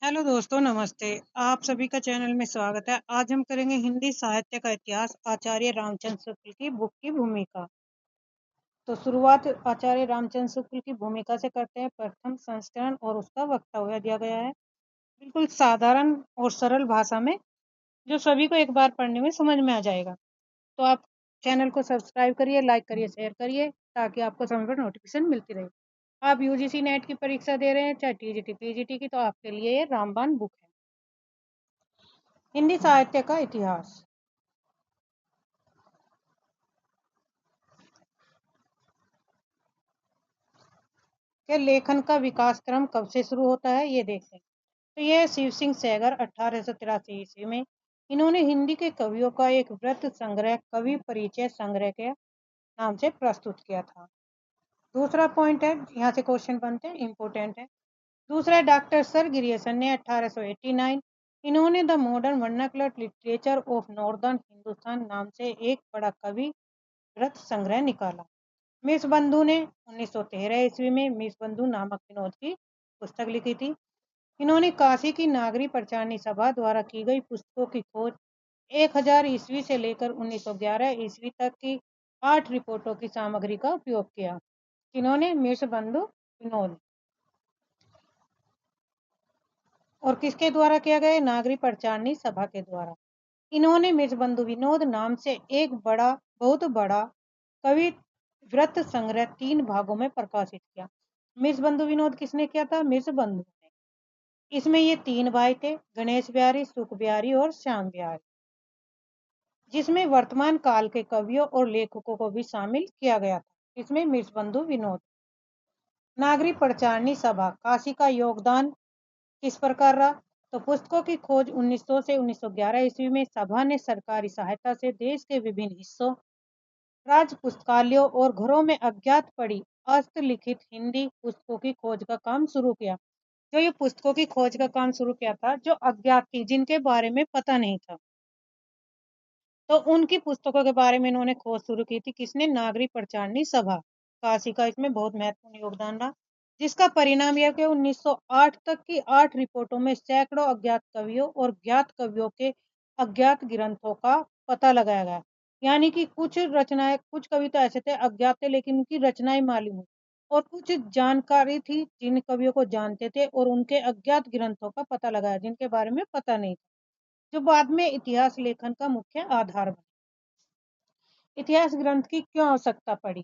Hello दोस्तों, नमस्ते। आप सभी का चैनल में स्वागत है। आज हम करेंगे हिंदी साहित्य का इतिहास, आचार्य रामचंद्र शुक्ल की बुक की भूमिका। तो शुरुआत आचार्य रामचंद्र शुक्ल की भूमिका से करते हैं। प्रथम संस्करण और उसका वक्तव्य दिया गया है, बिल्कुल साधारण और सरल भाषा में, जो सभी को एक बार पढ़ने में समझ में आ जाएगा। तो आप चैनल को सब्सक्राइब करिए, लाइक करिए, शेयर करिए, ताकि आपको समय पर नोटिफिकेशन मिलती रहे। आप यूजीसी नेट की परीक्षा दे रहे हैं, चाहे टीजीटी पीजीटी की, तो आपके लिए ये रामबाण बुक है। हिंदी साहित्य का इतिहास। के लेखन का विकास क्रम कब से शुरू होता है, ये देखते हैं। तो यह शिव सिंह सैगर 1883 ईस्वी में इन्होंने हिंदी के कवियों का एक वृत्त संग्रह, कवि परिचय संग्रह के नाम से प्रस्तुत किया था। दूसरा पॉइंट है, यहाँ से क्वेश्चन बनते हैं, इंपोर्टेंट है। दूसरा, डॉक्टर सर गिरियसन ने 1889 इन्होंने the modern vernacular literature of northern Hindustan नाम से एक बड़ा कवि वृत्त संग्रह निकाला। मिस बंधु ने 1913 ईस्वी में मिस बंधु नामक विनोद की पुस्तक लिखी थी। इन्होंने काशी की नागरी प्रचारणी सभा द्वारा की गई पुस्तकों की खोज 1000 ईस्वी से लेकर 1911 ईस्वी तक की 8 रिपोर्टों की सामग्री का उपयोग किया। इन्होंने मिस बंधु विनोद और किसके द्वारा किया गया? नागरी प्रचारणी सभा के द्वारा। इन्होंने मिस बंधु विनोद नाम से एक बहुत बड़ा कवि वृत्त संग्रह 3 भागों में प्रकाशित किया। मिस बंधु विनोद किसने किया था? मिस बंधु ने। इसमें ये 3 भाई थे, गणेश बिहारी, सुख बिहारी और श्याम बिहारी, जिसमें वर्तमान काल के कवियों और लेखकों को भी शामिल किया गया था। इसमें मिस बंधु विनोद। नागरी प्रचारणी सभा, काशी का योगदान किस प्रकार रहा? तो पुस्तकों की खोज 1900 से 1911 ईस्वी में सभा ने सरकारी सहायता से देश के विभिन्न हिस्सों, राज्य पुस्तकालयों और घरों में अज्ञात पड़ी हस्तलिखित हिंदी पुस्तकों की खोज का काम शुरू किया। जो ये पुस्तकों की खोज का काम शुरू किया था, जो अज्ञात थी, जिनके बारे में पता नहीं था, तो उनकी पुस्तकों के बारे में इन्होंने खोज शुरू की थी। किसने? नागरी प्रचारणी सभा काशी का इसमें बहुत महत्वपूर्ण योगदान रहा, जिसका परिणाम यह कि 1908 तक की 8 रिपोर्टों में सैकड़ों अज्ञात कवियों और ज्ञात कवियों के अज्ञात ग्रंथों का पता लगाया गया। यानी कि कुछ रचनाएं, कुछ कवि तो ऐसे थे अज्ञात थे, लेकिन उनकी रचनाएं मालूम हुई, और कुछ जानकारी थी जिन कवियों को जानते थे और उनके अज्ञात ग्रंथों का पता लगाया, जिनके बारे में पता नहीं था, जो बाद में इतिहास लेखन का मुख्य आधार बना। इतिहास ग्रंथ की क्यों आवश्यकता पड़ी?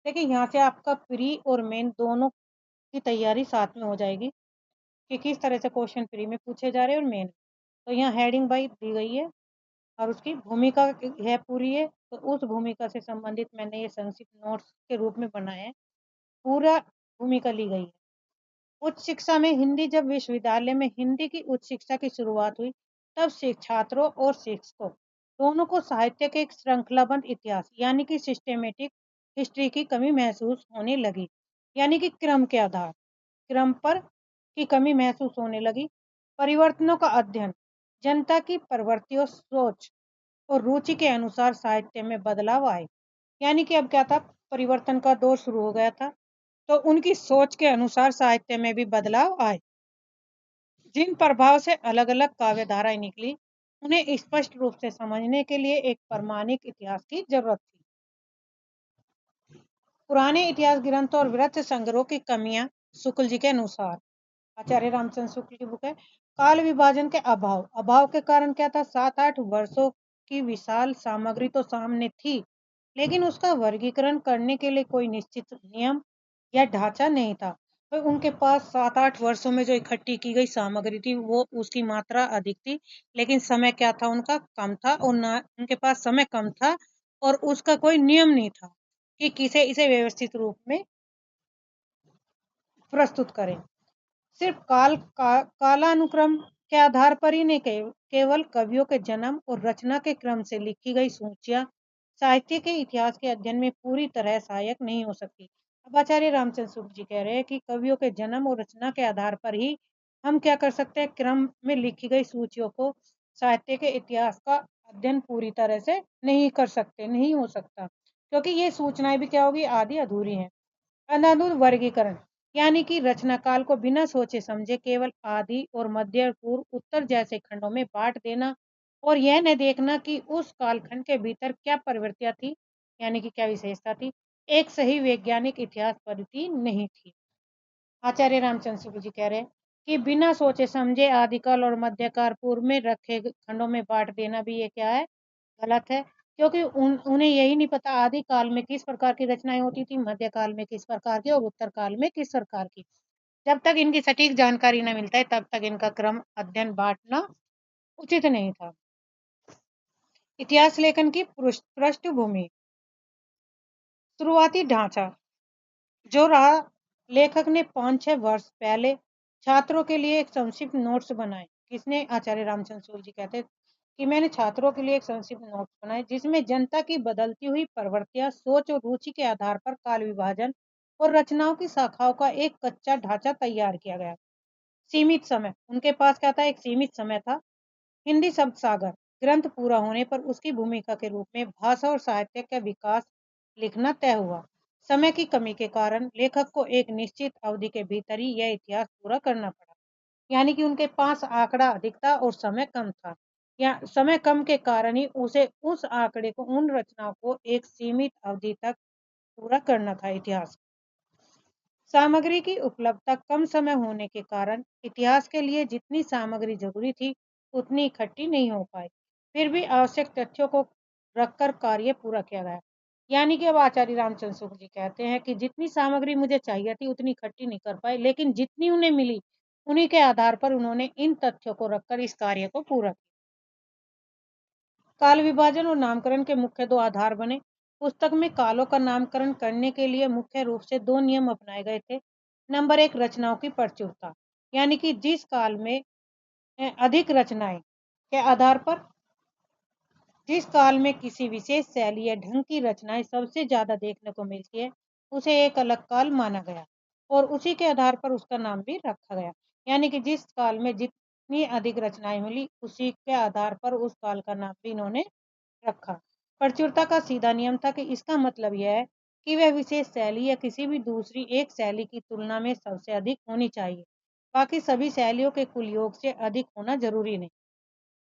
देखिए, यहाँ से आपका प्री और मेन दोनों की तैयारी साथ में हो जाएगी कि किस तरह से क्वेश्चन प्री में पूछे जा रहे हैं और मेन। तो यहाँ हेडिंग बाई दी गई है और उसकी भूमिका है पूरी है, तो उस भूमिका से संबंधित मैंने ये संक्षिप्त नोट्स के रूप में बनाया है। पूरा भूमिका ली गई है। उच्च शिक्षा में हिंदी, जब विश्वविद्यालय में हिंदी की उच्च शिक्षा की शुरुआत हुई, तब से छात्रों और शिक्षकों दोनों को साहित्य के एक श्रृंखलाबद्ध इतिहास यानी कि सिस्टेमेटिक हिस्ट्री की कमी महसूस होने लगी। यानी कि क्रम पर की कमी महसूस होने लगी। परिवर्तनों का अध्ययन, जनता की प्रवृत्तियों, सोच और रुचि के अनुसार साहित्य में बदलाव आए। यानी कि अब क्या था? परिवर्तन का दौर शुरू हो गया था, तो उनकी सोच के अनुसार साहित्य में भी बदलाव आए। जिन प्रभाव से अलग अलग काव्य धाराएं निकली, उन्हें स्पष्ट रूप से समझने के लिए एक प्रमाणिक इतिहास की जरूरत थी। पुराने इतिहास ग्रंथों और वृत्त संग्रहों की कमियां, शुक्ल जी के अनुसार, आचार्य रामचंद्र शुक्ल की बुक है। काल विभाजन के अभाव के कारण क्या था? 7-8 वर्षों की विशाल सामग्री तो सामने थी, लेकिन उसका वर्गीकरण करने के लिए कोई निश्चित नियम या ढांचा नहीं था। तो उनके पास 7-8 वर्षों में जो इकट्ठी की गई सामग्री थी, वो उसकी मात्रा अधिक थी, लेकिन समय क्या था? उनका कम था, और ना उनके पास समय कम था और उसका कोई नियम नहीं था कि किसे इसे व्यवस्थित रूप में प्रस्तुत करें। सिर्फ कालानुक्रम के आधार पर ही नहीं, केवल कवियों के जन्म और रचना के क्रम से लिखी गई सूचियां साहित्य के इतिहास के अध्ययन में पूरी तरह सहायक नहीं हो सकती। अब आचार्य रामचंद्र शुक्ल जी कह रहे हैं कि कवियों के जन्म और रचना के आधार पर ही हम क्या कर सकते हैं? क्रम में लिखी गई सूचियों को साहित्य के इतिहास का अध्ययन पूरी तरह से नहीं कर सकते, नहीं हो सकता, क्योंकि ये सूचनाएं भी क्या होगी? आधी अधूरी है। अनादुर वर्गीकरण, यानी कि रचना काल को बिना सोचे समझे केवल आदि और मध्य, पूर्व, उत्तर जैसे खंडों में बांट देना और यह न देखना कि उस कालखंड के भीतर क्या प्रवृत्तियां थी, यानी कि क्या विशेषता थी, एक सही वैज्ञानिक इतिहास पद्धति नहीं थी। आचार्य रामचंद्र शुक्ल जी कह रहे हैं कि बिना सोचे समझे आदिकाल और मध्यकाल पूर्व में रखे खंडों में बांट देना भी ये क्या है, गलत है। क्योंकि उन्हें यही नहीं पता आदि काल में किस प्रकार की रचनाएं होती थी, मध्यकाल में किस प्रकार की और उत्तर काल में किस प्रकार की। जब तक इनकी सटीक जानकारी न मिलता है तब तक इनका क्रम अध्ययन बांटना उचित नहीं था। इतिहास लेखन की पृष्ठभूमि। शुरुआती ढांचा जो रहा, लेखक ने 5-6 वर्ष पहले छात्रों के लिए एक संक्षिप्त नोट्स बनाए। किसने? आचार्य रामचंद्र सूर्य जी कहते कि मैंने छात्रों के लिए एक संक्षिप्त नोट्स बनाए जिसमें जनता की बदलती हुई प्रवृत्तियां, सोच और रुचि के आधार पर काल विभाजन और रचनाओं की शाखाओं का एक कच्चा ढांचा तैयार किया गया। सीमित समय, उनके पास क्या था? एक सीमित समय था। हिंदी शब्द सागर ग्रंथ पूरा होने पर उसकी भूमिका के रूप में भाषा और साहित्य का विकास लिखना तय हुआ। समय की कमी के कारण लेखक को एक निश्चित अवधि के भीतर ही यह इतिहास पूरा करना पड़ा। यानी कि उनके पास आंकड़ा अधिक था और समय कम था। या समय कम के कारण ही उसे उस आंकड़े को, उन रचनाओं को एक सीमित अवधि तक पूरा करना था इतिहास। सामग्री की उपलब्धता कम समय होने के कारण इतिहास के लिए जितनी सामग्री जरूरी थी उतनी इकट्ठी नहीं हो पाई। फिर भी आवश्यक तथ्यों को रखकर कार्य पूरा किया गया। यानी कि अब आचार्य रामचंद्र शुक्ल जी कहते हैं कि जितनी सामग्री मुझे चाहिए थी उतनी इकट्ठी नहीं कर पाए, लेकिन जितनी उन्हें मिली उन्हीं के आधार पर उन्होंने इन तथ्यों को रखकर इस कार्य को पूरा किया। काल विभाजन और नामकरण के मुख्य दो आधार बने। पुस्तक में कालों का नामकरण करने के लिए मुख्य रूप से दो नियम अपनाए गए थे। नंबर एक, रचनाओं की प्रचुरता, यानी कि जिस काल में अधिक रचनाएं के आधार पर, जिस काल में किसी विशेष शैली या ढंग की रचनाएं सबसे ज्यादा देखने को मिलती है उसे एक अलग काल माना गया और उसी के आधार पर उसका नाम भी रखा गया। यानी कि जिस काल में जितनी अधिक रचनाएं मिली उसी के आधार पर उस काल का नाम भी इन्होंने रखा। प्रचुरता का सीधा नियम था कि इसका मतलब यह है कि वह विशेष शैली या किसी भी दूसरी एक शैली की तुलना में सबसे अधिक होनी चाहिए। बाकी सभी शैलियों के कुल योग से अधिक होना जरूरी नहीं।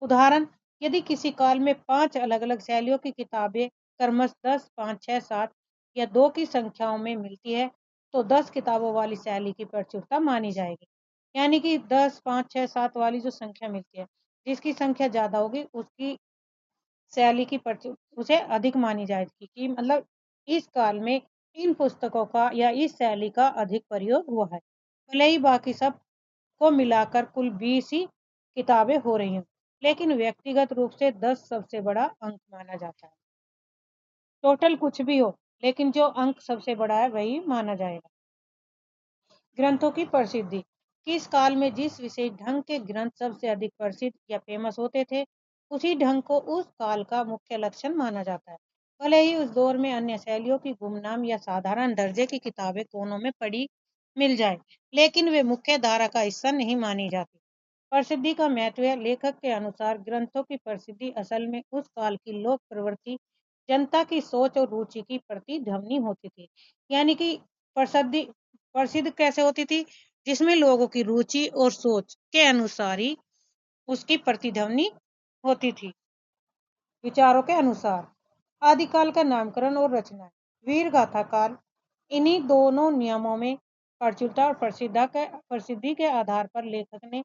उदाहरण, यदि किसी काल में 5 अलग-अलग शैलियों की किताबें क्रमश 10, 5, 6, 7 या 2 की संख्याओं में मिलती है, तो 10 किताबों वाली शैली की प्रचुरता मानी जाएगी। यानी कि 10, 5, 6, 7 वाली जो संख्या मिलती है, जिसकी संख्या ज़्यादा होगी उसकी शैली की उसे अधिक मानी जाएगी कि मतलब इस काल में इन पुस्तकों का या इस शैली का अधिक प्रयोग हुआ है। भले ही बाकी सब को मिलाकर कुल 20 ही किताबें हो रही हैं, लेकिन व्यक्तिगत रूप से 10 सबसे बड़ा अंक माना जाता है। टोटल कुछ भी हो, लेकिन जो अंक सबसे बड़ा है वही माना जाएगा। ग्रंथों की प्रसिद्धि, किस काल में जिस विशेष ढंग के ग्रंथ सबसे अधिक प्रसिद्ध या फेमस होते थे उसी ढंग को उस काल का मुख्य लक्षण माना जाता है। भले ही उस दौर में अन्य शैलियों की गुमनाम या साधारण दर्जे की किताबें कोनों में पड़ी मिल जाए, लेकिन वे मुख्य धारा का हिस्सा नहीं मानी जाती। प्रसिद्धि का महत्व है। लेखक के अनुसार ग्रंथों की प्रसिद्धि असल में उस काल की लोक प्रवृत्ति, जनता की सोच और रुचि की प्रतिध्वनि होती थी। यानी कि प्रसिद्धि प्रसिद्ध कैसे होती थी? जिसमें लोगों की रुचि और सोच के अनुसार ही उसकी प्रतिध्वनि होती थी। विचारों के अनुसार आदिकाल का नामकरण और रचना, वीर गाथा काल, इन्हीं दोनों नियमों में प्रचुरता और प्रसिद्धि के आधार पर लेखक ने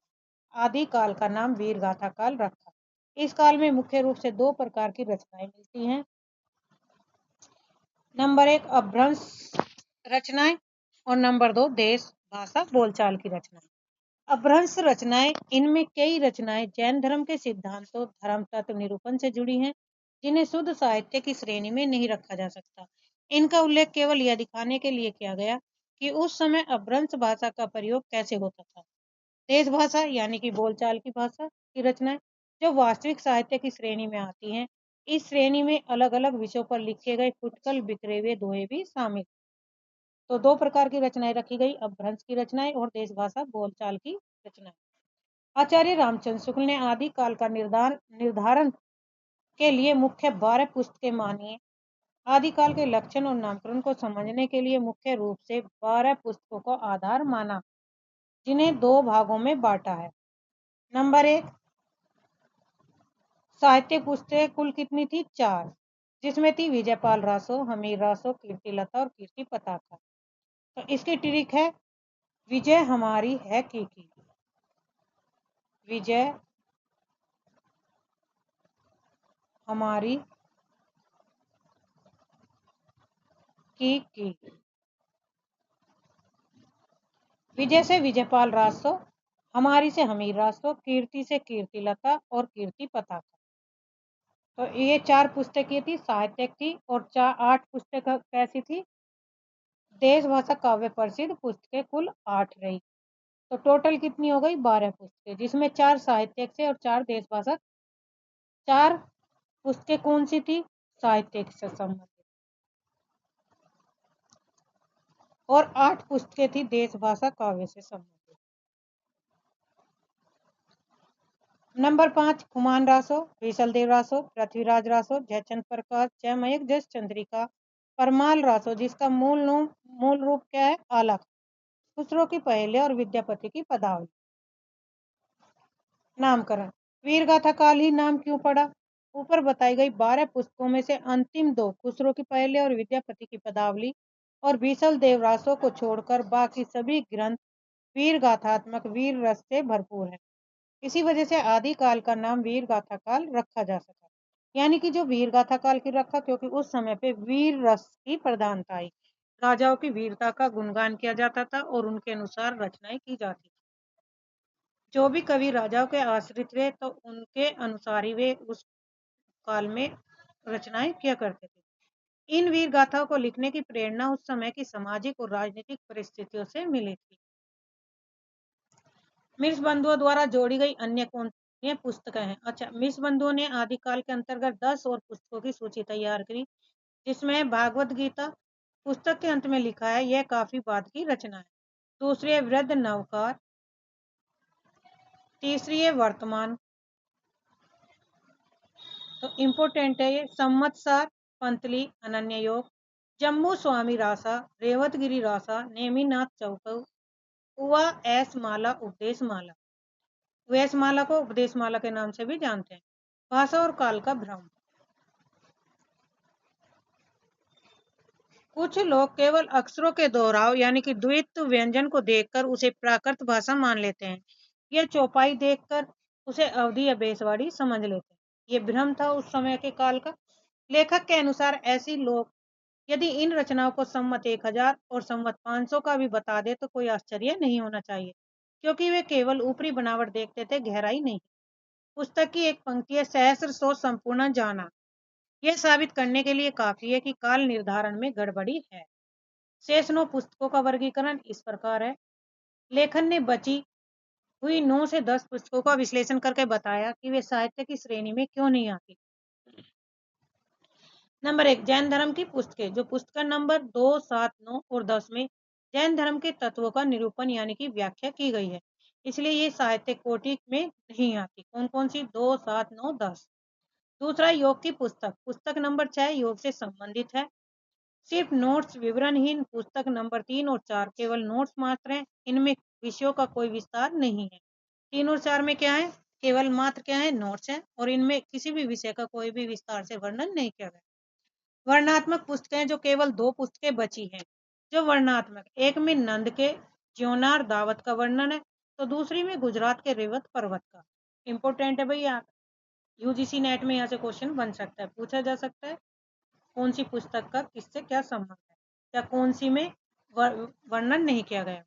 आदिकाल का नाम वीर गाथा काल रखा। इस काल में मुख्य रूप से दो प्रकार की रचनाएं मिलती हैं। नंबर एक, अपभ्रंश रचनाएं और नंबर दो, देश भाषा बोलचाल की रचनाएं। अपभ्रंश रचनाएं, इनमें कई रचनाएं जैन धर्म के सिद्धांतों, धर्म तत्व निरूपण से जुड़ी हैं जिन्हें शुद्ध साहित्य की श्रेणी में नहीं रखा जा सकता। इनका उल्लेख केवल यह दिखाने के लिए किया गया कि उस समय अपभ्रंश भाषा का प्रयोग कैसे होता था। देश भाषा यानी कि बोलचाल की भाषा की रचनाएं जो वास्तविक साहित्य की श्रेणी में आती हैं। इस श्रेणी में अलग अलग विषयों पर लिखे गए फुटकल बिखरे हुए दोहे भी शामिल। तो दो प्रकार की रचनाएं रखी गई, अपभ्रंश की रचनाएं और देश भाषा बोलचाल की रचनाएं। आचार्य रामचंद्र शुक्ल ने आदि काल का निर्धारण के लिए मुख्य 12 पुस्तकें मानी आदिकाल के लक्षण और नामकरण को समझने के लिए मुख्य रूप से 12 पुस्तकों को आधार माना, जिन्हें 2 भागों में बांटा है। नंबर 1, साहित्य पुस्तकें कुल कितनी थी? 4, जिसमें थी विजयपाल रासो, हमीर रासो, कीर्तिलता और कीर्ति पताका। तो इसकी ट्रिक है विजय हमारी है की। विजय हमारी की। विजय से विजयपाल रासो, हमारी से हमीर रासो, कीर्ति से कीर्तिलता और कीर्ति पताका। तो ये 4 पुस्तकें थी, साहित्यिक थी, और 8 पुस्तक कैसी थी? देशभाषा काव्य प्रसिद्ध पुस्तकें कुल 8 रही। तो टोटल कितनी हो गई? 12 पुस्तकें, जिसमें 4 साहित्यिक से और 4 देशभाषा। 4 पुस्तकें कौन सी थी? साहित्यिक से संबंधित, और 8 पुस्तकें थी देशभाषा काव्य से संबंधित। नंबर 5, खुमान रासो, विशलदेव रासो, पृथ्वीराज रासो, जयचंद प्रकाश, जयमयक, जस चंद्रिका, परमाल रासो, जिसका मूल रूप क्या है? आलख, खुसरो की पहेली और विद्यापति की पदावली। नामकरण, वीर गाथा काल ही नाम क्यों पड़ा? ऊपर बताई गई 12 पुस्तकों में से अंतिम 2, खुसरो की पहेली और विद्यापति की पदावली और बीसल देवरासों को छोड़कर बाकी सभी ग्रंथ वीर गाथात्मक, वीर रस से भरपूर है। इसी वजह से आदि काल का नाम वीर गाथा काल रखा जा सका। यानी कि जो वीर गाथा काल की रखा, क्योंकि उस समय पे वीर रस की प्रधानता आई, राजाओं की वीरता का गुणगान किया जाता था और उनके अनुसार रचनाएं की जाती थी। जो भी कवि राजाओं के आश्रित रहे, तो उनके अनुसार ही वे उस काल में रचनाएं किया करते थे। इन वीर गाथाओं को लिखने की प्रेरणा उस समय की सामाजिक और राजनीतिक परिस्थितियों से मिली थी। मिर्च बंधुओं द्वारा जोड़ी गई अन्य कौन ये पुस्तकें हैं? अच्छा, मिर्च बंधुओं ने आदिकाल के अंतर्गत 10 और पुस्तकों की सूची तैयार करी, जिसमें भागवत गीता पुस्तक के अंत में लिखा है, यह काफी बाद की रचना है। दूसरी है वृद्ध नवकार, तीसरी है वर्तमान, तो इम्पोर्टेंट है ये, संवत्सर, पंतली, अनन्य योग, जम्मू स्वामी रासा, रेवतगिरी रासा, नेमिनाथ चौक, उवा एस माला, उपदेश माला। वेशमाला को उपदेश माला के नाम से भी जानते हैं। भाषा और काल का भ्रम, कुछ लोग केवल अक्षरों के दोहराव यानी कि द्वित्व व्यंजन को देखकर उसे प्राकृत भाषा मान लेते हैं। यह चौपाई देखकर उसे अवधी या बेसवाड़ी समझ लेते हैं। ये भ्रम था उस समय के काल का। लेखक के अनुसार ऐसी लोग यदि इन रचनाओं को संवत 1000 और संवत 500 का भी बता दे तो कोई आश्चर्य नहीं होना चाहिए, क्योंकि वे केवल ऊपरी बनावट देखते थे, गहराई नहीं। पुस्तक की एक पंक्ति है, सहस्र सो संपूर्ण जाना। यह साबित करने के लिए काफी है कि काल निर्धारण में गड़बड़ी है। शेष 9 पुस्तकों का वर्गीकरण इस प्रकार है। लेखन ने बची हुई 9 से 10 पुस्तकों का विश्लेषण करके बताया कि वे साहित्य की श्रेणी में क्यों नहीं आती। नंबर 1, जैन धर्म की पुस्तकें, जो पुस्तक नंबर 2, 7, 9 और 10 में जैन धर्म के तत्वों का निरूपण यानी कि व्याख्या की गई है, इसलिए ये साहित्य कोटि में नहीं आती। कौन कौन सी? 2, 7, 9, 10। दूसरा, योग की पुस्तक, पुस्तक नंबर 6 योग से संबंधित है। सिर्फ नोट्स, विवरणहीन। पुस्तक नंबर 3 और 4 केवल नोट्स मात्र हैं, इनमें विषयों का कोई विस्तार नहीं है। 3 और 4 में क्या है? केवल मात्र क्या है? नोट्स है, और इनमें किसी भी विषय का कोई भी विस्तार से वर्णन नहीं किया गया। वर्णात्मक पुस्तकें, जो केवल 2 पुस्तकें बची हैं जो वर्णात्मक, एक में नंद के ज्योनार दावत का वर्णन है, तो दूसरी में गुजरात के रेवत पर्वत का। इंपोर्टेंट है भैया, यूजीसी नेट में यहाँ से क्वेश्चन बन सकता है, पूछा जा सकता है कौन सी पुस्तक का किससे क्या संबंध है, या कौन सी में वर्णन नहीं किया गया।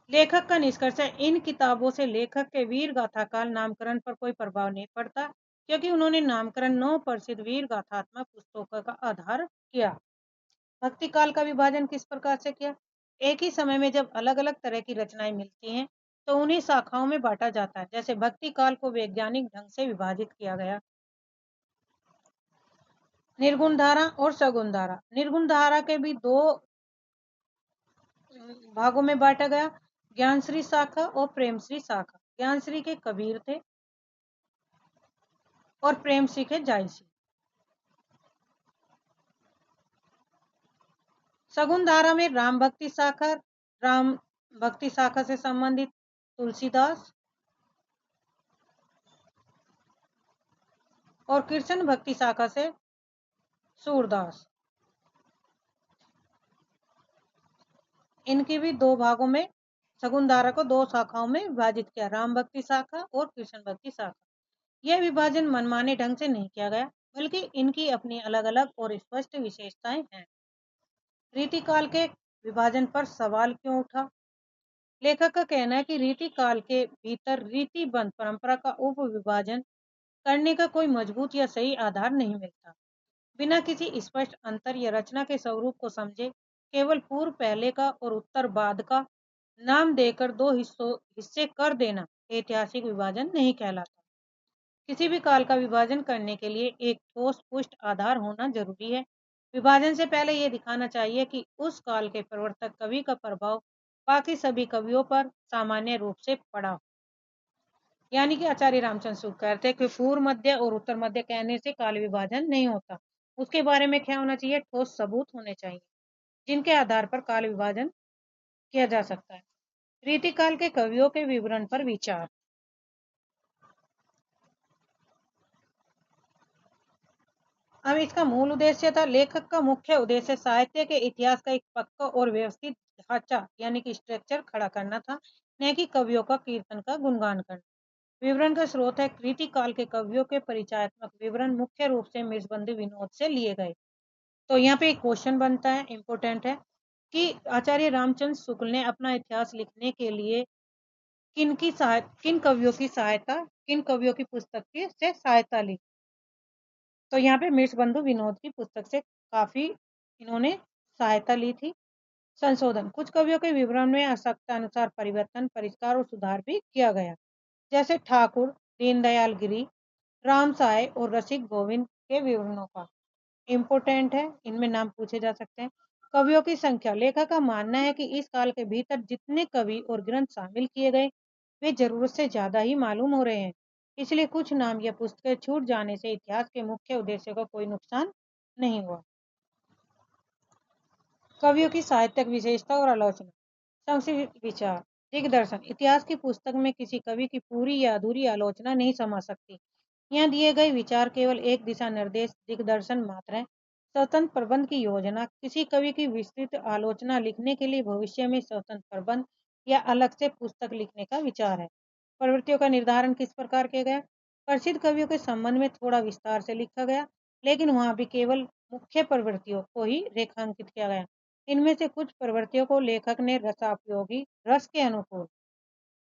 लेखक का निष्कर्ष है, इन किताबों से लेखक के वीर गाथा काल नामकरण पर कोई प्रभाव नहीं पड़ता, क्योंकि उन्होंने नामकरण 9 प्रसिद्ध वीर गाथात्मक पुस्तकों का आधार किया। भक्ति काल का विभाजन किस प्रकार से किया? एक ही समय में जब अलग अलग तरह की रचनाएं मिलती हैं, तो उन्हें शाखाओं में बांटा जाता है। जैसे भक्ति काल को वैज्ञानिक ढंग से विभाजित किया गया। निर्गुण धारा और सगुण धारा, निर्गुण धारा के भी 2 भागों में बांटा गया, ज्ञानश्री शाखा और प्रेमश्री शाखा। ज्ञानश्री के कबीर थे और प्रेमश्री के जायसी। शकुंतला में राम भक्ति शाखा, राम भक्ति शाखा से संबंधित तुलसीदास और कृष्ण भक्ति शाखा से सूरदास। इनकी भी दो भागों में, शकुंतला को दो शाखाओं में विभाजित किया, राम भक्ति शाखा और कृष्ण भक्ति शाखा। यह विभाजन मनमाने ढंग से नहीं किया गया, बल्कि इनकी अपनी अलग अलग और स्पष्ट विशेषताएं हैं। रीति काल के विभाजन पर सवाल क्यों उठा? लेखक का कहना है कि रीति काल के भीतर रीतिबद्ध परंपरा का उप विभाजन करने का कोई मजबूत या सही आधार नहीं मिलता। बिना किसी स्पष्ट अंतर या रचना के स्वरूप को समझे केवल पूर्व पहले का और उत्तर बाद का नाम देकर दो हिस्से कर देना ऐतिहासिक विभाजन नहीं कहलाता। किसी भी काल का विभाजन करने के लिए एक ठोस पुष्ट आधार होना जरूरी है। विभाजन से पहले यह दिखाना चाहिए कि उस काल के प्रवर्तक कवि का प्रभाव बाकी सभी कवियों पर सामान्य रूप से पड़ा। यानी कि आचार्य रामचंद्र शुक्ल कहते हैं कि पूर्व मध्य और उत्तर मध्य कहने से काल विभाजन नहीं होता। उसके बारे में क्या होना चाहिए? ठोस सबूत होने चाहिए जिनके आधार पर काल विभाजन किया जा सकता है। रीतिकाल के कवियों के विवरण पर विचार। अब इसका मूल उद्देश्य था, लेखक का मुख्य उद्देश्य साहित्य के इतिहास का एक पक्का और व्यवस्थित ढांचा यानी कि स्ट्रक्चर खड़ा करना था, न कि कवियों का कीर्तन का गुणगान करना। विवरण का स्रोत है कृति काल के कवियों के परिचयात्मक विवरण, मुख्य रूप से मिर्चबंदी विनोद से लिए गए। तो यहाँ पे एक क्वेश्चन बनता है, इम्पोर्टेंट है, कि आचार्य रामचंद्र शुक्ल ने अपना इतिहास लिखने के लिए किन कवियों की सहायता, किन कवियों की पुस्तक की से सहायता ली? तो यहाँ पे मिर्चबंधु विनोद की पुस्तक से काफी इन्होंने सहायता ली थी। संशोधन, कुछ कवियों के विवरण में आवश्यकता अनुसार परिवर्तन, परिष्कार और सुधार भी किया गया, जैसे ठाकुर दीनदयाल गिरी, राम साय और रसिक गोविंद के विवरणों का। इम्पोर्टेंट है, इनमें नाम पूछे जा सकते हैं। कवियों की संख्या, लेखक का मानना है कि इस काल के भीतर जितने कवि और ग्रंथ शामिल किए गए वे जरूरत से ज्यादा ही मालूम हो रहे हैं, इसलिए कुछ नाम या पुस्तकें छूट जाने से इतिहास के मुख्य उद्देश्य को कोई नुकसान नहीं हुआ। कवियों की साहित्यिक विशेषता और आलोचना, संक्षिप्त विचार। दिग्दर्शन, इतिहास की पुस्तक में किसी कवि की पूरी या अधूरी आलोचना नहीं समा सकती। यहाँ दिए गए विचार केवल एक दिशा निर्देश दिग्दर्शन मात्र है। स्वतंत्र प्रबंध की योजना, किसी कवि की विस्तृत आलोचना लिखने के लिए भविष्य में स्वतंत्र प्रबंध या अलग से पुस्तक लिखने का विचार है। प्रवृत्तियों का निर्धारण किस प्रकार किया गया? प्रसिद्ध कवियों के संबंध में थोड़ा विस्तार से लिखा गया, लेकिन वहां भी केवल मुख्य प्रवृत्तियों को ही रेखांकित किया गया। इनमें से कुछ प्रवृत्तियों को लेखक ने रसापयोगी, रस के अनुकूल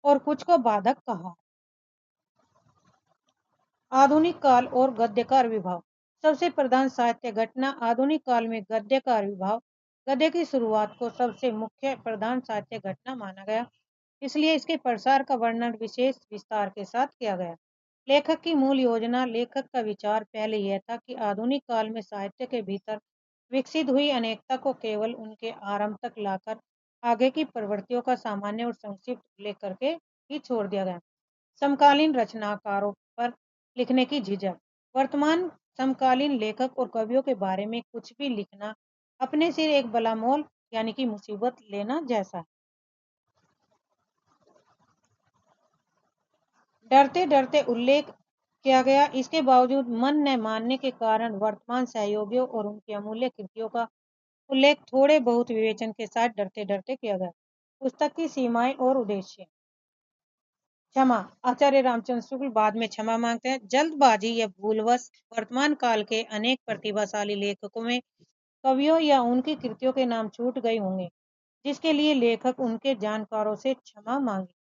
और कुछ को बाधक कहा। आधुनिक काल और गद्यकार विभाव, सबसे प्रधान साहित्य घटना आधुनिक काल में गद्य का आविर्भाव। गद्य की शुरुआत को सबसे मुख्य प्रधान साहित्य घटना माना गया, इसलिए इसके प्रसार का वर्णन विशेष विस्तार के साथ किया गया। लेखक की मूल योजना, लेखक का विचार पहले यह था कि आधुनिक काल में साहित्य के भीतर विकसित हुई अनेकता को केवल उनके आरंभ तक लाकर आगे की प्रवृत्तियों का सामान्य और संक्षिप्त उल्लेख करके ही छोड़ दिया गया। समकालीन रचनाकारों पर लिखने की झिझक, वर्तमान समकालीन लेखक और कवियों के बारे में कुछ भी लिखना अपने सिर एक बलामोल यानी कि मुसीबत लेना जैसा है। डरते डरते उल्लेख किया गया, इसके बावजूद मन न मानने के कारण वर्तमान सहयोगियों और उनकी अमूल्य कृतियों का उल्लेख थोड़े बहुत विवेचन के साथ डरते डरते किया गया। पुस्तक की सीमाएं और उद्देश्य। क्षमा, आचार्य रामचंद्र शुक्ल बाद में क्षमा मांगते हैं। जल्दबाजी या भूलवश वर्तमान काल के अनेक प्रतिभाशाली लेखकों में कवियों या उनकी कृतियों के नाम छूट गए होंगे, जिसके लिए लेखक उनके जानकारों से क्षमा मांगे।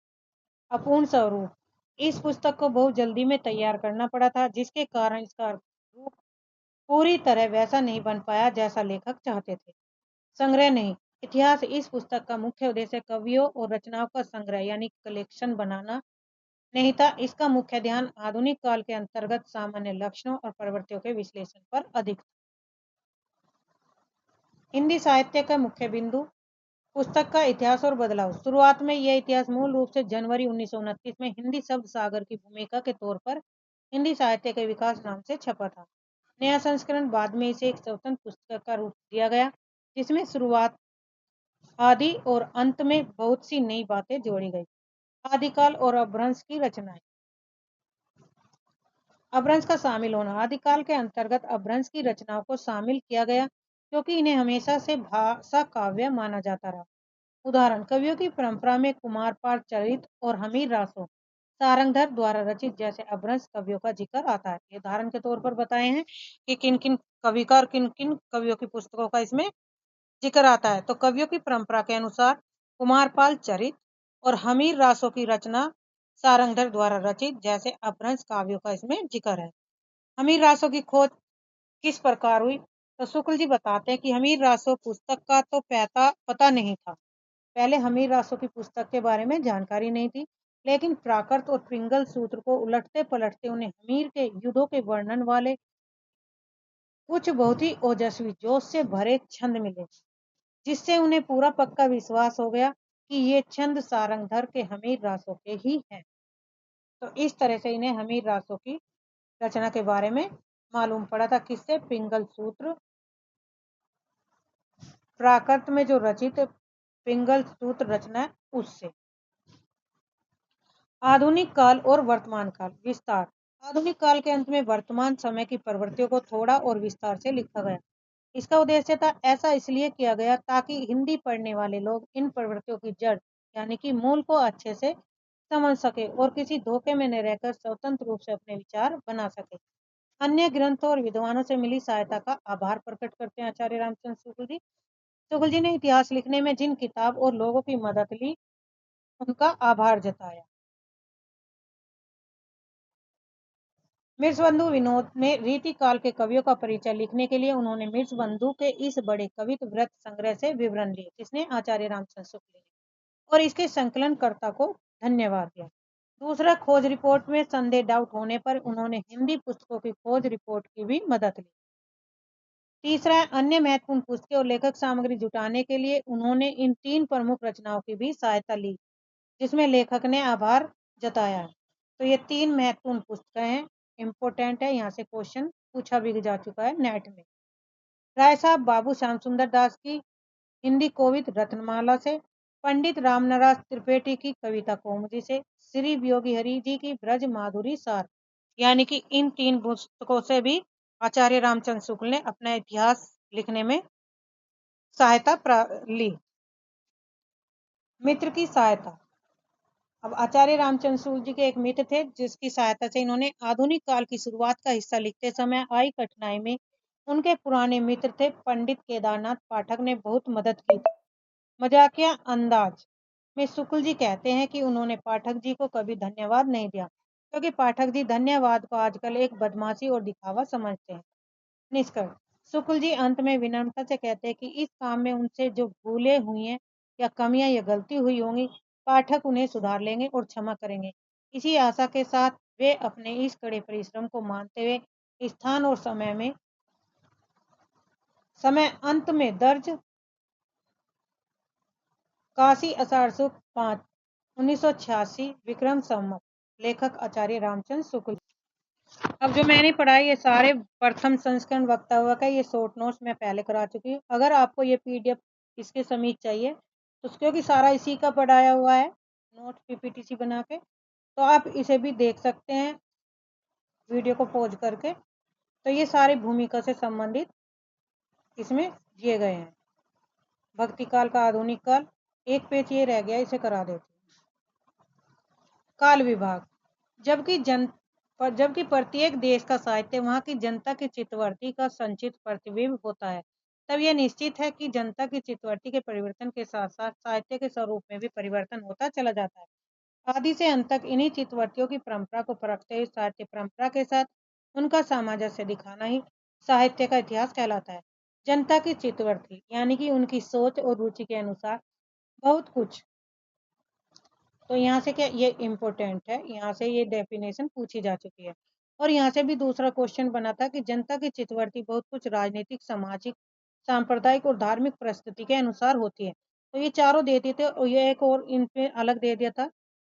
अपूर्ण स्वरूप, इस पुस्तक को बहुत जल्दी में तैयार करना पड़ा था, जिसके कारण इसका रूप पूरी तरह वैसा नहीं बन पाया जैसा लेखक चाहते थे। संग्रह नहीं, इतिहास, इस पुस्तक का मुख्य उद्देश्य कवियों और रचनाओं का संग्रह यानी कलेक्शन बनाना नहीं था। इसका मुख्य ध्यान आधुनिक काल के अंतर्गत सामान्य लक्षणों और प्रवृत्तियों के विश्लेषण पर अधिक था। हिंदी साहित्य का मुख्य बिंदु, पुस्तक का इतिहास और बदलाव। शुरुआत में यह इतिहास मूल रूप से जनवरी 1929 में हिंदी शब्द सागर की भूमिका के तौर पर हिंदी साहित्य के विकास नाम से छपा था। नया संस्करण बाद में इसे एक स्वतंत्र पुस्तक का रूप दिया गया। जिसमें शुरुआत, आदि और अंत में बहुत सी नई बातें जोड़ी गई। आदिकाल और अपभ्रंश की रचनाएं। अपभ्रंश का शामिल होना। आदिकाल के अंतर्गत अपभ्रंश की रचनाओं को शामिल किया गया क्योंकि इन्हें हमेशा से भाषा काव्य माना जाता रहा। उदाहरण, कवियों की परंपरा में कुमारपाल चरित और हमीर रासो सारंगधर द्वारा रचित जैसे अपभ्रंश कवियों का जिक्र आता है। ये उदाहरण के तौर पर बताए हैं कि किन किन कवि का और किन किन कवियों की पुस्तकों का इसमें जिक्र आता है। तो कवियों की परंपरा के अनुसार कुमारपाल चरित और हमीर रासों की रचना सारंगधर द्वारा रचित जैसे अपभ्रंश काव्यों का इसमें जिक्र है। हमीर रासों की खोज किस प्रकार हुई? तो शुक्ल जी बताते हैं कि हमीर रासो पुस्तक का तो पता नहीं था। पहले हमीर रासो की पुस्तक के बारे में जानकारी नहीं थी, लेकिन प्राकृत और पिंगल सूत्र को उलटते पलटते उन्हें हमीर के युद्धों के वर्णन वाले कुछ बहुत ही ओजस्वी जोश से भरे छंद मिले, जिससे उन्हें पूरा पक्का विश्वास हो गया कि ये छंद सारंगधर के हमीर रासों के ही हैं। तो इस तरह से इन्हें हमीर रासों की रचना के बारे में मालूम पड़ा था। किससे? पिंगल सूत्र, प्राकृत में जो रचित पिंगल सूत्र रचना है उससे। आधुनिक काल और वर्तमान काल। विस्तार। आधुनिक काल के अंत में वर्तमान समय की प्रवृत्तियों को थोड़ा और विस्तार से लिखा गया। इसका उद्देश्य था ऐसा इसलिए किया गया ताकि हिंदी पढ़ने वाले लोग इन प्रवृत्तियों की जड़ यानी कि मूल को अच्छे से समझ सके और किसी धोखे में न रहकर स्वतंत्र रूप से अपने विचार बना सके। अन्य ग्रंथों और विद्वानों से मिली सहायता का आभार प्रकट करते हैं आचार्य रामचंद्र शुक्ल जी। शुक्ल जी ने इतिहास लिखने में जिन किताब और लोगों की मदद ली उनका आभार जताया। मिर्चबंधु विनोद में रीति काल के कवियों का परिचय लिखने के लिए उन्होंने मिर्चबंधु के इस बड़े कवित्व व्रत संग्रह से विवरण लिए, जिसने आचार्य रामचंद्र शुक्ल ने, और इसके संकलनकर्ता को धन्यवाद दिया। दूसरा, खोज रिपोर्ट में संदेह डाउट होने पर उन्होंने हिंदी पुस्तकों की खोज रिपोर्ट की भी मदद ली। तीसरा, अन्य महत्वपूर्ण पुस्तकें और लेखक सामग्री जुटाने के लिए उन्होंने इन 3 प्रमुख रचनाओं की भी सहायता ली, जिसमें लेखक ने आभार जताया है। तो ये 3 महत्वपूर्ण पुस्तकें हैं, इम्पोर्टेंट है, यहाँ से क्वेश्चन पूछा भी जा चुका है नेट में। राय साहब बाबू श्याम सुंदर दास की हिंदी कोविद रत्नमाला से, पंडित रामनारायण त्रिपेटी की कविता कौमुदी से, श्री योगी हरि जी की ब्रज माधुरी सार, यानी कि इन 3 पुस्तकों से भी आचार्य रामचंद्र शुक्ल ने अपना इतिहास लिखने में सहायता ली। मित्र की सहायता। अब आचार्य रामचंद्र शुक्ल जी के एक मित्र थे जिसकी सहायता से इन्होंने आधुनिक काल की शुरुआत का हिस्सा लिखते समय आई कठिनाई में उनके पुराने मित्र थे पंडित केदारनाथ पाठक ने बहुत मदद की थी। मजाकिया अंदाज में शुक्ल जी कहते हैं कि उन्होंने पाठक जी को कभी धन्यवाद नहीं दिया क्योंकि पाठक जी धन्यवाद को आजकल एक बदमाशी और दिखावा समझते हैं। निष्कर्ष। शुक्ल जी अंत में विनम्रता से कहते हैं कि इस काम में उनसे जो भूलें हुई हैं या कमियां या गलती हुई होंगी, पाठक उन्हें सुधार लेंगे और क्षमा करेंगे। इसी आशा के साथ वे अपने इस कड़े परिश्रम को मानते हुए स्थान और समय अंत में दर्ज काशी आषाढ़ शुक्ल 5 1986 विक्रम संवत। लेखक आचार्य रामचंद्र शुक्ल। अब जो मैंने पढ़ा ये सारे प्रथम संस्करण वक्तव्य का ये शॉर्ट नोट्स मैं पहले करा चुकी हूँ। अगर आपको ये पीडीएफ इसके समीप चाहिए तो क्योंकि सारा इसी का पढ़ाया हुआ है नोट पीपीटीसी बना के, तो आप इसे भी देख सकते हैं वीडियो को पॉज करके। तो ये सारे भूमिका से संबंधित इसमें दिए गए हैं। भक्ति काल का आधुनिक काल, एक पेज ये रह गया, इसे करा देते हैं। काल विभाग। जबकि प्रत्येक देश का साहित्य वहाँ की जनता की चित्तवृत्ति का संचित प्रतिबिंब होता है, तब यह निश्चित है कि जनता की चित्तवृत्ति के परिवर्तन के साथ साथ साहित्य के स्वरूप में भी परिवर्तन होता चला जाता है। आदि से अंत तक इन्हीं चित्तवृत्तियों की परंपरा को परखते हुए साहित्य परंपरा के साथ उनका सामंजस्य दिखाना ही साहित्य का इतिहास कहलाता है। जनता की चित्तवृत्ति यानी कि उनकी सोच और रुचि के अनुसार बहुत कुछ। तो यहाँ से क्या ये इम्पोर्टेंट है, यहाँ से ये डेफिनेशन पूछी जा चुकी है। और यहाँ से भी दूसरा क्वेश्चन बना था कि जनता की चित्तवृत्ति बहुत कुछ राजनीतिक, सामाजिक, सांप्रदायिक और धार्मिक परिस्थिति के अनुसार होती है। तो ये चारों दे दिए थे और ये एक और इन पे अलग दे दिया था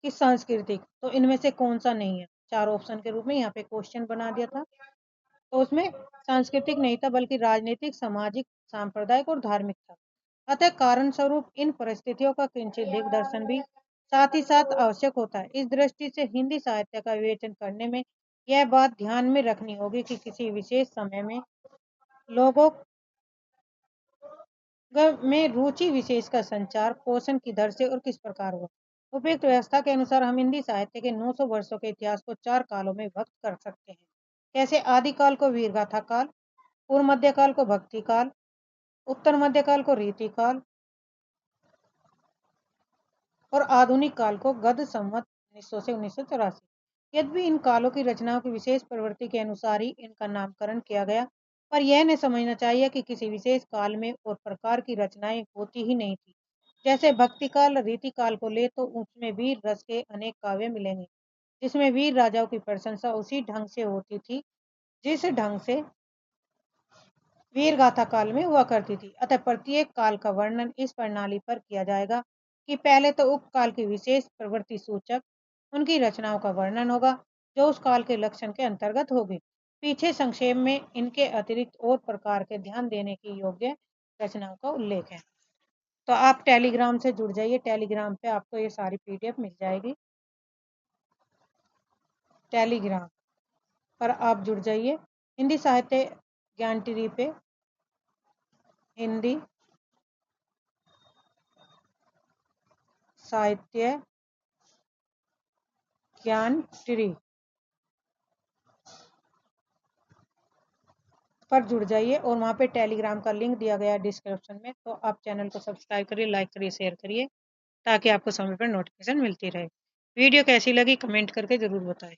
कि सांस्कृतिक। तो इनमें से कौन सा नहीं है, 4 ऑप्शन के रूप में यहाँ पे क्वेश्चन बना दिया था। तो उसमें सांस्कृतिक नहीं था, बल्कि राजनीतिक, सामाजिक, सांप्रदायिक और धार्मिक था। अतः कारण स्वरूप इन परिस्थितियों का किंचित दिग्दर्शन भी साथ ही साथ आवश्यक होता है। इस दृष्टि से हिंदी साहित्य का विवेचन करने में यह बात ध्यान में रखनी होगी कि किसी विशेष समय में लोगों में रुचि विशेष का संचार पोषण किधर से और किस प्रकार हुआ। उपयुक्त व्यवस्था के अनुसार हम हिंदी साहित्य के 900 वर्षों के इतिहास को 4 कालों में विभक्त कर सकते हैं। कैसे? आदिकाल को वीरगाथा काल, पूर्व मध्यकाल को भक्ति काल, उत्तर मध्यकाल को रीति काल और आधुनिक काल को गद्य संवत 1900 से 1984। यद्यपि इन कालों की रचनाओं की विशेष प्रवृत्ति के अनुसार ही इनका नामकरण किया गया, पर यह नहीं समझना चाहिए कि किसी विशेष काल में और प्रकार की रचनाएं होती ही नहीं थी। जैसे भक्ति काल, रीति काल को ले तो उसमें वीर रस के अनेक काव्य मिलेंगे, जिसमें वीर राजाओं की प्रशंसा उसी ढंग से होती थी जिस ढंग से वीर गाथा काल में हुआ करती थी। अतः प्रत्येक काल का वर्णन इस प्रणाली पर किया जाएगा कि पहले तो उप काल की विशेष प्रवृत्ति सूचक उनकी रचनाओं का वर्णन होगा, जो उस काल के लक्षण के अंतर्गत होगी। पीछे संक्षेप में इनके अतिरिक्त और प्रकार के ध्यान देने की योग्य रचनाओं का उल्लेख है। तो आप टेलीग्राम से जुड़ जाइए, टेलीग्राम पे आपको ये सारी पीडीएफ मिल जाएगी। टेलीग्राम पर आप जुड़ जाइए। हिंदी साहित्य ज्ञान टीवी पे हिंदी साहित्य ज्ञान टीवी पर जुड़ जाइए और वहाँ पे टेलीग्राम का लिंक दिया गया है डिस्क्रिप्शन में। तो आप चैनल को सब्सक्राइब करिए, लाइक करिए, शेयर करिए, ताकि आपको समय पर नोटिफिकेशन मिलती रहे। वीडियो कैसी लगी कमेंट करके ज़रूर बताएं।